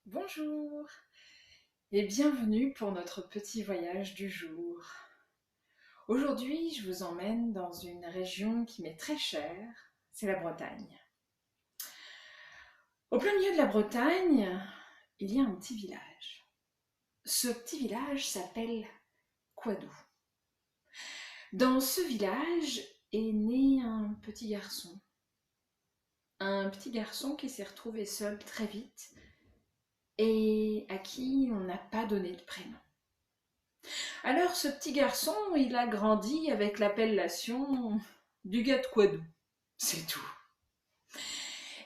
Bonjour et bienvenue pour notre petit voyage du jour. Aujourd'hui, je vous emmène dans une région qui m'est très chère, c'est la Bretagne. Au plein milieu de la Bretagne, il y a un petit village. Ce petit village s'appelle Coidou. Dans ce village est né un petit garçon. Un petit garçon qui s'est retrouvé seul très vite et à qui on n'a pas donné de prénom. Alors ce petit garçon, il a grandi avec l'appellation du gars de Coidou. C'est tout.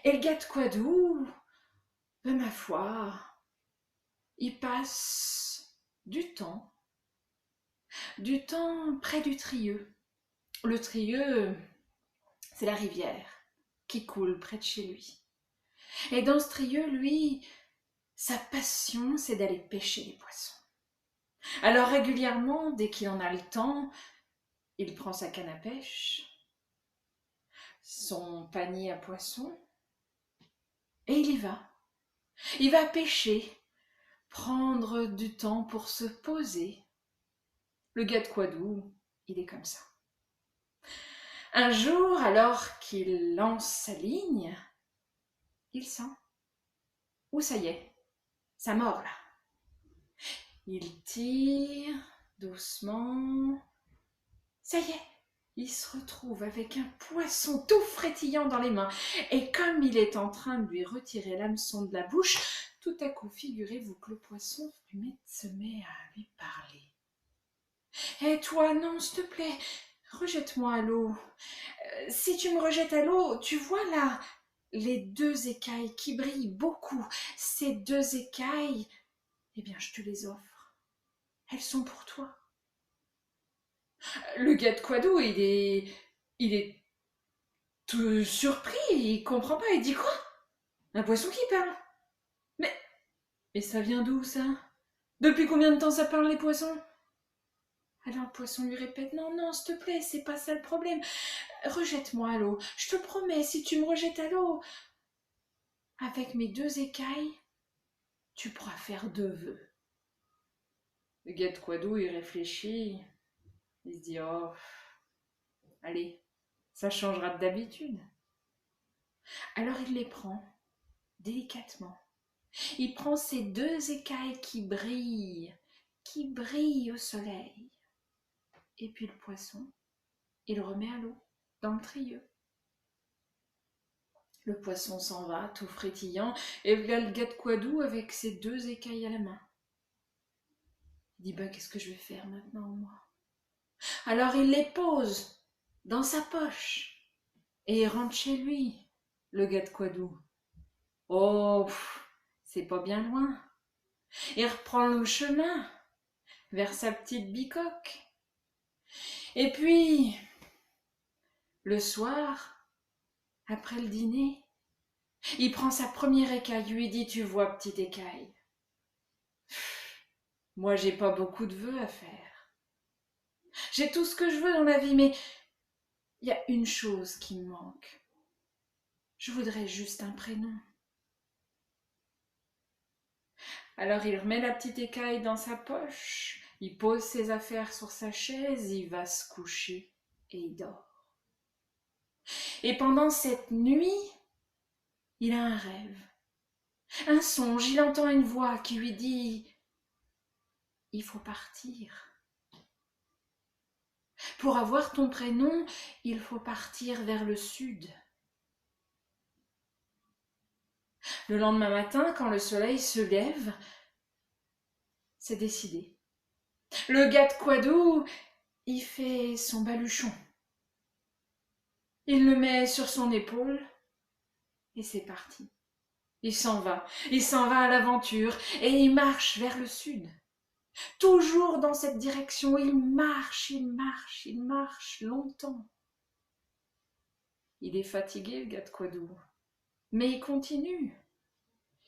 Et le gars de Coidou, ma foi, il passe du temps près du Trieux. Le Trieux, c'est la rivière qui coule près de chez lui. Et dans ce Trieux, lui, sa passion, c'est d'aller pêcher les poissons. Alors régulièrement, dès qu'il en a le temps, il prend sa canne à pêche, son panier à poissons, et il y va. Il va pêcher, prendre du temps pour se poser. Le gars de Coidou, il est comme ça. Un jour, alors qu'il lance sa ligne, il sent. Ouh, ça y est, ça mord là. Il tire doucement. Ça y est, il se retrouve avec un poisson tout frétillant dans les mains. Et comme il est en train de lui retirer l'hameçon de la bouche, tout à coup, figurez-vous que le poisson se met à lui parler. « Hé toi, non, s'il te plaît, rejette-moi à l'eau. Si tu me rejettes à l'eau, tu vois là les deux écailles qui brillent beaucoup. Ces deux écailles, eh bien, je te les offre. Elles sont pour toi. » Le gars de Coidou, il est tout surpris, il comprend pas, il dit quoi? Un poisson qui parle? Mais, mais ça vient d'où ça? Depuis combien de temps ça parle les poissons? Alors le poisson lui répète, non, non, s'il te plaît, c'est pas ça le problème. Rejette-moi à l'eau. Je te promets, si tu me rejettes à l'eau, avec mes deux écailles, tu pourras faire deux vœux. Le gars de Coidou, il réfléchit. Il se dit, oh, allez, ça changera d'habitude. Alors il les prend délicatement. Il prend ces deux écailles qui brillent au soleil. Et puis le poisson, il le remet à l'eau, dans le Trieux. Le poisson s'en va, tout frétillant, et voilà le gars de Coidou avec ses deux écailles à la main. Il dit, qu'est-ce que je vais faire maintenant, moi? Alors il les pose dans sa poche, et il rentre chez lui, le gars de Coidou. Oh, c'est pas bien loin. Il reprend le chemin vers sa petite bicoque. Et puis, le soir, après le dîner, il prend sa première écaille, lui dit, tu vois, petite écaille, moi j'ai pas beaucoup de vœux à faire. J'ai tout ce que je veux dans la vie, mais il y a une chose qui me manque. Je voudrais juste un prénom. Alors il remet la petite écaille dans sa poche, il pose ses affaires sur sa chaise, il va se coucher et il dort. Et pendant cette nuit, il a un rêve, un songe, il entend une voix qui lui dit « Il faut partir. Pour avoir ton prénom, il faut partir vers le sud. » Le lendemain matin, quand le soleil se lève, c'est décidé. Le gars de Coidou, il fait son baluchon. Il le met sur son épaule et c'est parti. Il s'en va à l'aventure et il marche vers le sud. Toujours dans cette direction, il marche longtemps. Il est fatigué, le gars de Coidou, mais il continue.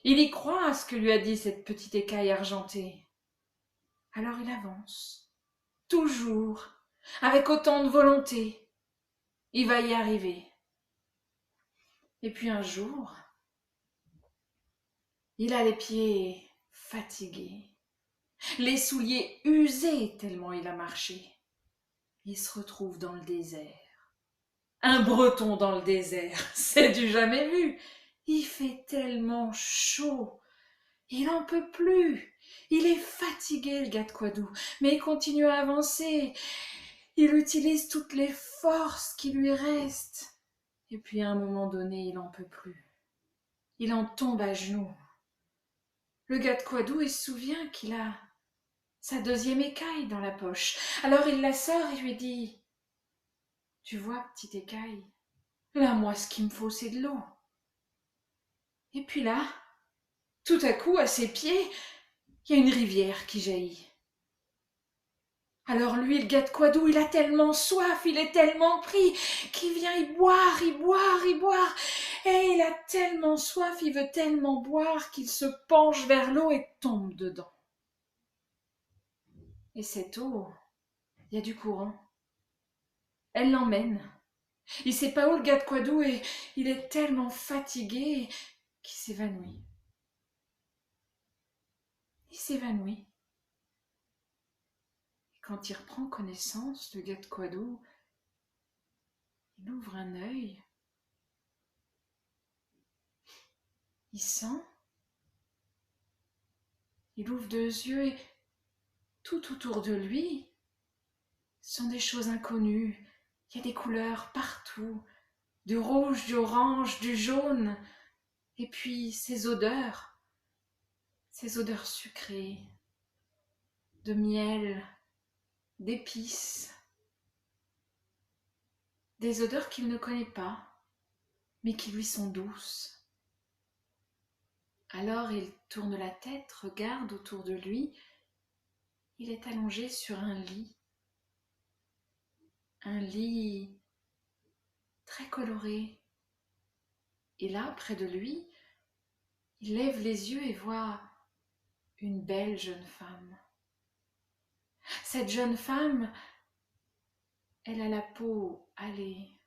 Il y croit à ce que lui a dit cette petite écaille argentée. Alors il avance, toujours, avec autant de volonté. Il va y arriver. Et puis un jour, Il a les pieds fatigués, les souliers usés tellement il a marché. Il se retrouve dans le désert. Un Breton dans le désert, c'est du jamais vu. Il fait tellement chaud. Il n'en peut plus. Il est fatigué, le gars de Quadou, mais il continue à avancer. Il utilise toutes les forces qui lui restent. Et puis à un moment donné, il n'en peut plus. Il en tombe à genoux. Le gars de Quadou, il se souvient qu'il a sa deuxième écaille dans la poche. Alors il la sort et lui dit « Tu vois, petite écaille, là, moi, ce qu'il me faut, c'est de l'eau. » Et puis là, tout à coup, à ses pieds, il y a une rivière qui jaillit. Alors lui, le gars de Quadou, il a tellement soif, il est tellement pris, qu'il vient y boire, y boire, y boire. Et il a tellement soif, il veut tellement boire qu'il se penche vers l'eau et tombe dedans. Et cette eau, il y a du courant. Elle l'emmène. Il sait pas où le gars de Quadou et il est tellement fatigué qu'il s'évanouit. Il s'évanouit. Et quand il reprend connaissance, le gars de Quadou, il ouvre un œil. Il sent. Il ouvre deux yeux et tout autour de lui sont des choses inconnues. Il y a des couleurs partout, du rouge, du orange, du jaune. Et puis ces odeurs sucrées, de miel, d'épices, des odeurs qu'il ne connaît pas, mais qui lui sont douces. Alors il tourne la tête, regarde autour de lui. Il est allongé sur un lit très coloré. Et là, près de lui, il lève les yeux et voit une belle jeune femme. Cette jeune femme, elle a la peau hâlée,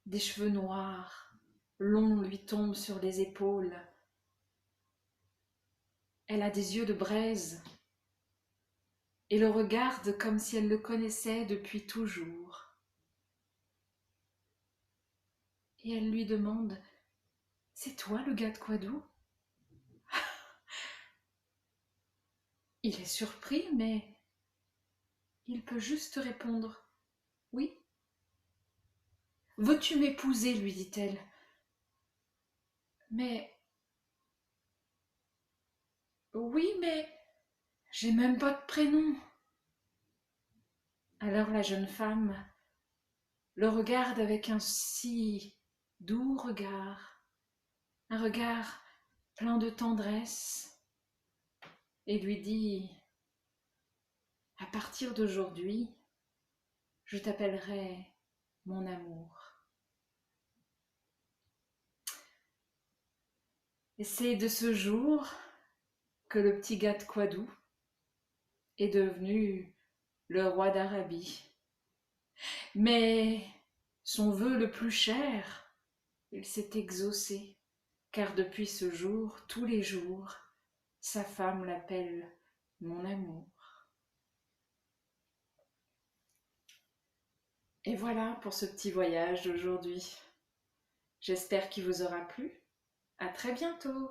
des cheveux noirs, longs lui tombent sur les épaules. Elle a des yeux de braise et le regarde comme si elle le connaissait depuis toujours. Et elle lui demande « C'est toi le gars de Quadou ?» Il est surpris, mais il peut juste répondre « Oui. »« Veux-tu m'épouser ?» lui dit-elle. « Mais... oui, mais j'ai même pas de prénom. » Alors la jeune femme le regarde avec un si doux regard, un regard plein de tendresse, et lui dit « À partir d'aujourd'hui, je t'appellerai mon amour. » Et c'est de ce jour que le petit gars de Quadou est devenu le roi d'Arabie. Mais son vœu le plus cher, il s'est exaucé, car depuis ce jour, tous les jours, sa femme l'appelle mon amour. Et voilà pour ce petit voyage d'aujourd'hui. J'espère qu'il vous aura plu. À très bientôt!